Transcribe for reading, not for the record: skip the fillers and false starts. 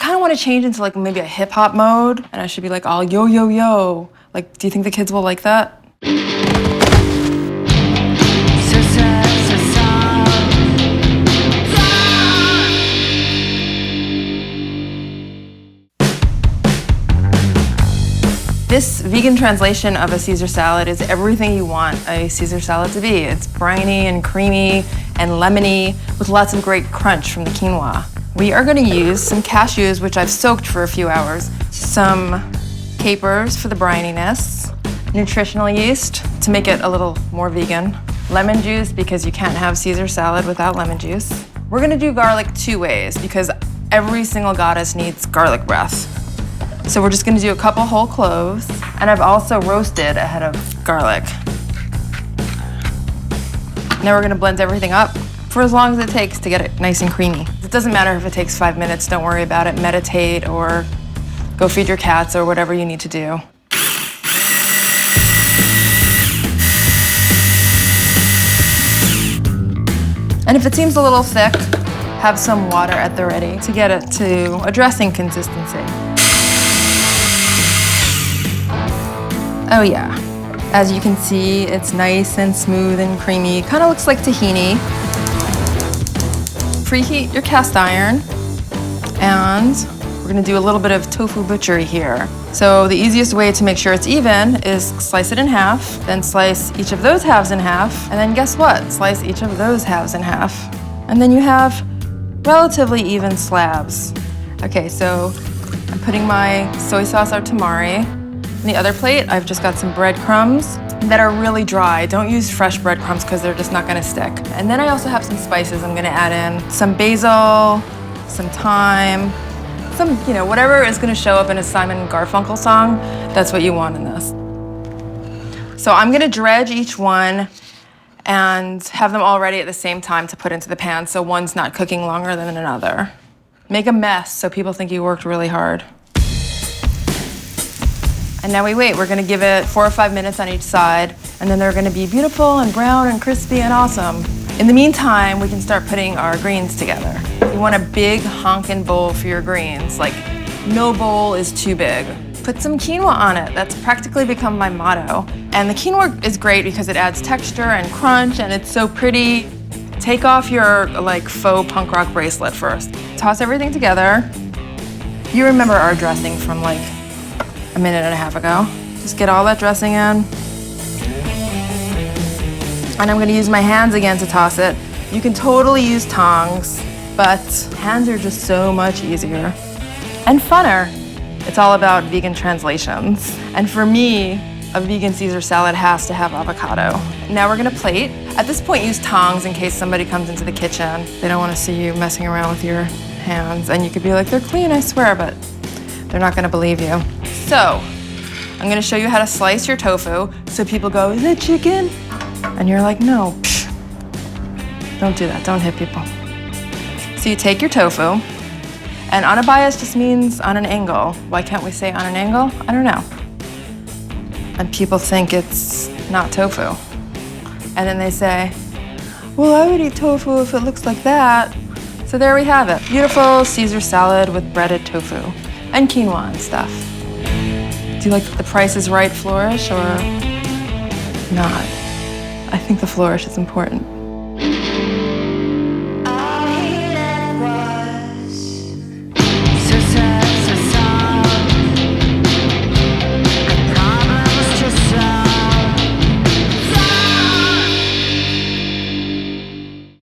kind of want to change into like maybe a hip hop mode, and I should be like all yo, yo, yo. Like, do you think the kids will like that? This vegan translation of a Caesar salad is everything you want a Caesar salad to be. It's briny and creamy and lemony with lots of great crunch from the quinoa. We are going to use some cashews, which I've soaked for a few hours, some capers for the brininess, nutritional yeast to make it a little more vegan, lemon juice because you can't have Caesar salad without lemon juice. We're going to do garlic 2 ways because every single goddess needs garlic breath. So we're just gonna do a couple whole cloves, and I've also roasted a head of garlic. Now we're gonna blend everything up for as long as it takes to get it nice and creamy. It doesn't matter if it takes 5 minutes, don't worry about it. Meditate or go feed your cats or whatever you need to do. And if it seems a little thick, have some water at the ready to get it to a dressing consistency. Oh yeah, as you can see, it's nice and smooth and creamy. Kind of looks like tahini. Preheat your cast iron, and we're gonna do a little bit of tofu butchery here. So the easiest way to make sure it's even is slice it in half, then slice each of those halves in half, and then guess what? Slice each of those halves in half. And then you have relatively even slabs. Okay, so I'm putting my soy sauce or tamari. On the other plate, I've just got some breadcrumbs that are really dry. Don't use fresh breadcrumbs because they're just not gonna stick. And then I also have some spices I'm gonna add in. Some basil, some thyme, some, whatever is gonna show up in a Simon and Garfunkel song, that's what you want in this. So I'm gonna dredge each one and have them all ready at the same time to put into the pan so one's not cooking longer than another. Make a mess so people think you worked really hard. And now we wait. We're gonna give it 4 or 5 minutes on each side, and then they're gonna be beautiful and brown and crispy and awesome. In the meantime, we can start putting our greens together. You want a big honkin' bowl for your greens. Like, no bowl is too big. Put some quinoa on it. That's practically become my motto. And the quinoa is great because it adds texture and crunch, and it's so pretty. Take off your faux punk rock bracelet first. Toss everything together. You remember our dressing from a minute and a half ago. Just get all that dressing in. And I'm gonna use my hands again to toss it. You can totally use tongs, but hands are just so much easier and funner. It's all about vegan translations. And for me, a vegan Caesar salad has to have avocado. Now we're gonna plate. At this point, use tongs in case somebody comes into the kitchen. They don't wanna see you messing around with your hands. And you could be like, they're clean, I swear, but they're not gonna believe you. So, I'm gonna show you how to slice your tofu so people go, is that chicken? And you're like, no, psh. Don't do that, don't hit people. So you take your tofu, and anabayas just means on an angle. Why can't we say on an angle? I don't know. And people think it's not tofu. And then they say, well, I would eat tofu if it looks like that. So there we have it. Beautiful Caesar salad with breaded tofu and quinoa and stuff. Do you like the Price is Right flourish or not? I think the flourish is important.